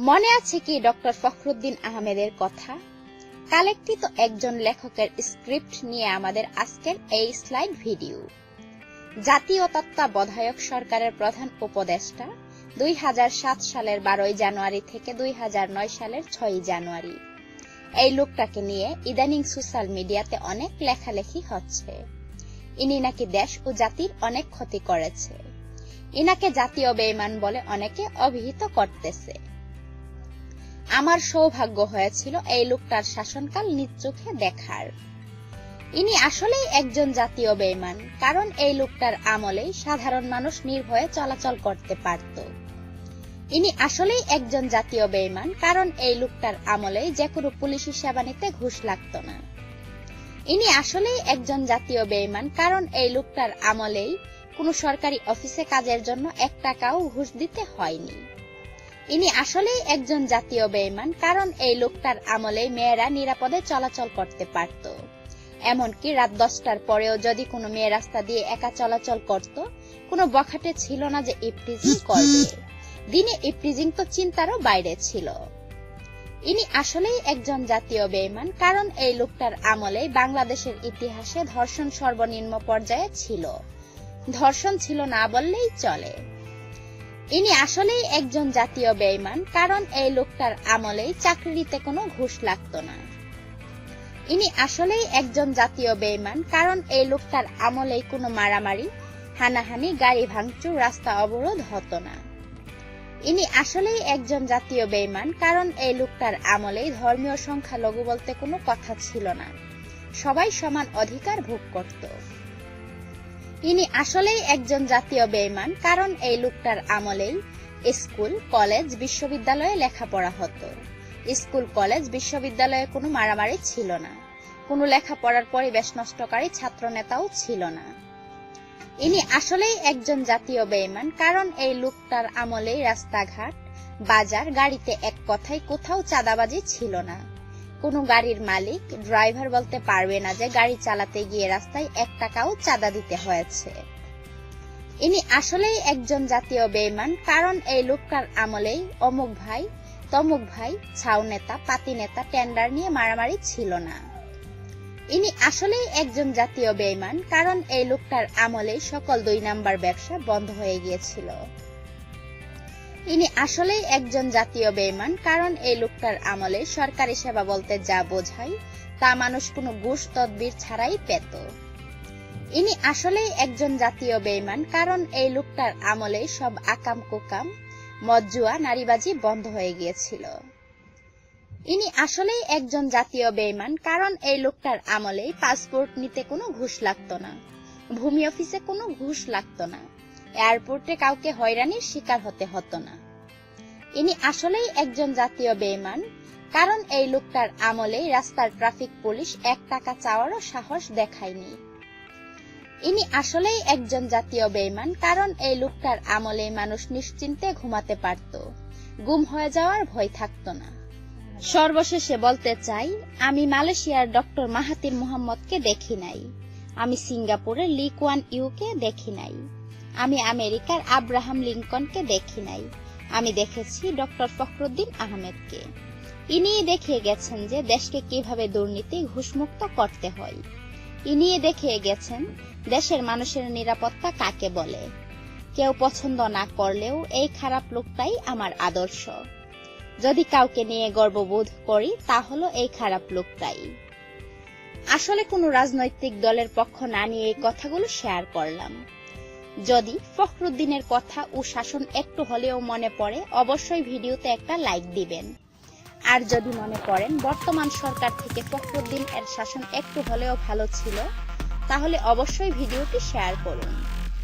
মনে আছে কি ডক্টর ফখরুদ্দীন আহমেদের কথা? কালেক্টিত একজন লেখকের স্ক্রিপ্ট নিয়ে আমাদের আজকের এই স্লাইড ভিডিও। জাতীয় তত্ত্বাবধায়ক সরকারের প্রধান উপদেষ্টা 2007 সালের 12 জানুয়ারি থেকে 2009 সালের 6 জানুয়ারি। এই লোকটাকে নিয়ে ইদানিং সোশ্যাল মিডিয়াতে অনেক লেখালেখি হচ্ছে। ইনি নাকি দেশ ও জাতির অনেক ক্ষতি করেছে। ইনাকে জাতীয় বেঈমান বলে অনেকে অভিহিত করতেছে। আমার সৌভাগ্য হয়েছিল এই লোকটার শাসনকাল নিজ চোখে দেখার। ইনি আসলেই একজন জাতীয় বেঈমান, কারণ এই লোকটার আমলেই সাধারণ মানুষ নির্ভয়ে চলাচল করতে পারত। ইনি আসলেই একজন জাতীয় বেঈমান, কারণ এই লোকটার আমলেই যে কোনো পুলিশি সেবা নিতে ঘুষ লাগতো না। ইনি আসলেই একজন জাতীয় বেঈমান, কারণ এই লোকটার আমলেই কোনো সরকারি অফিসে কাজের জন্য 1 টাকাও ঘুষ দিতে হয়নি। ইনি আসলেই একজন জাতীয় বেঈমান, কারণ এই লোকটার আমলেই মেয়েরা নিরাপদে চলাচল করতে পারত। এমনকি রাত 10টার পরেও যদি কোনো মেয়ে রাস্তা দিয়ে একা চলাচল করত, কোনো বখাটে ছিল না যে ইপটিজিং করবে। দিনে ইপটিজিং তো চিন্তারও বাইরে ছিল। ইনি আসলেই একজন জাতীয় বেঈমান, কারণ এই লোকটার আমলেই বাংলাদেশের ইতিহাসে ধর্ষণ সর্বনিম্ন পর্যায়ে ছিল। ধর্ষণ ছিল না বললেই চলে। ইনি আসলেই একজন জাতীয় বেঈমান, কারণ এই লোকটার আমলেই চাকরিতে কোনো ঘুষ লাগতো না। ইনি আসলেই একজন জাতীয় বেঈমান, কারণ এই লোকটার আমলেই কোনো মারামারি, হানাহানি, গাড়ি ভাঙচুর, রাস্তা অবরোধ হতো না। ইনি আসলেই একজন জাতীয় বেঈমান, কারণ এই লোকটার আমলেই ধর্মীয় সংখ্যালঘু বলতে কোনো কথা ছিল না। সবাই সমান অধিকার ভোগ করত। ইনি আসলেই একজন জাতীয় বেঈমান, কারণ এই লোকটার আমলেই স্কুল, কলেজ, বিশ্ববিদ্যালয়ে লেখাপড়া হতো। স্কুল, কলেজ, বিশ্ববিদ্যালয়ে কোনো মারামারি ছিল না। কোনো লেখাপড়ার পরিবেশ নষ্টকারী ছাত্র নেতাও ছিল না। ইনি আসলেই একজন জাতীয় বেঈমান, কারণ এই লোকটার আমলেই রাস্তাঘাট, বাজার, গাড়িতে এক কথায় কোথাও চাঁদাবাজি ছিল না। কোনো গাড়ির মালিক, ড্রাইভার বলতে পারবে না যে গাড়ি চালাতে গিয়ে রাস্তায় 1 টাকাও চাঁদা দিতে হয়েছে। ইনি আসলেই একজন জাতীয় বেঈমান, কারণ এই লোকটার আমলেই অমুক ভাই, তমুক ভাই, ছাউ নেতা, পাতি নেতা, টেন্ডার নিয়ে মারামারি ছিল না। ইনি আসলেই একজন জাতীয় বেঈমান, কারণ এই লোকটার আমলেই সকল 2 নাম্বার ব্যবসা বন্ধ হয়ে গিয়েছিল। ইনি আসলেই একজন জাতীয় বেঈমান, কারণ এই লোকটার আমলে সরকারি সেবা বলতে যা বোঝায় তা মানুষ কোনো ঘুষ তদবির ছাড়াই পেত। ইনি আসলেই একজন জাতীয় বেঈমান, কারণ এই লোকটার আমলে সব আকাম কুকাম, মদ জুয়া, নারীবাজি বন্ধ হয়ে গিয়েছিল। ইনি আসলেই একজন জাতীয় বেঈমান, কারণ এই লোকটার আমলেই পাসপোর্ট নিতে কোনো ঘুষ লাগতো না। ভূমি অফিসে কোনো ঘুষ লাগতো না। এয়ারপোর্টে কাউকে হয়রানির শিকার হতে হতো না। ইনি আসলেই একজন জাতীয় বেঈমান, কারণ এই লোকটার আমলেই রাস্তার ট্রাফিক পুলিশ 1 টাকা চাওয়ারও সাহস দেখায়নি। ইনি আসলেই একজন জাতীয় বেঈমান, কারণ এই লোকটার আমলেই মানুষ নিশ্চিন্তে ঘুমাতে পারত। গুম হয়ে যাওয়ার ভয় থাকতো না। সর্বশেষে বলতে চাই, আমি মালয়েশিয়ার ডক্টর মাহাথির মোহাম্মদকে দেখি নাই। আমি সিঙ্গাপুরের লি কুয়ান ইউকে দেখি নাই। আমি আমেরিকার আব্রাহাম লিঙ্কনকে দেখি নাই। আমি দেখেছি ডক্টর ফখরুদ্দীন আহমেদকে। ইনি দেখিয়ে গেছেন যে দেশকে কিভাবে দুর্নীতি, ঘুষমুক্ত করতে হয়। ইনি দেখিয়ে গেছেন দেশের মানুষের নিরাপত্তা কাকে বলে। কেউ পছন্দ না করলেও এই খারাপ লোকটাই আমার আদর্শ। যদি কাউকে নিয়ে গর্ববোধ করি তা হলো এই খারাপ লোকটাই। আসলে কোনো রাজনৈতিক দলের পক্ষ না নিয়ে এই কথাগুলো শেয়ার করলাম। যদি ফখরুদ্দীনের কথা ও শাসন একটু হলেও মনে পড়ে, অবশ্যই ভিডিওতে একটা লাইক দিবেন। আর যদি মনে করেন বর্তমান সরকার থেকে ফখরুদ্দীন এর শাসন একটু হলেও ভালো ছিল, তাহলে অবশ্যই ভিডিওটি শেয়ার করুন।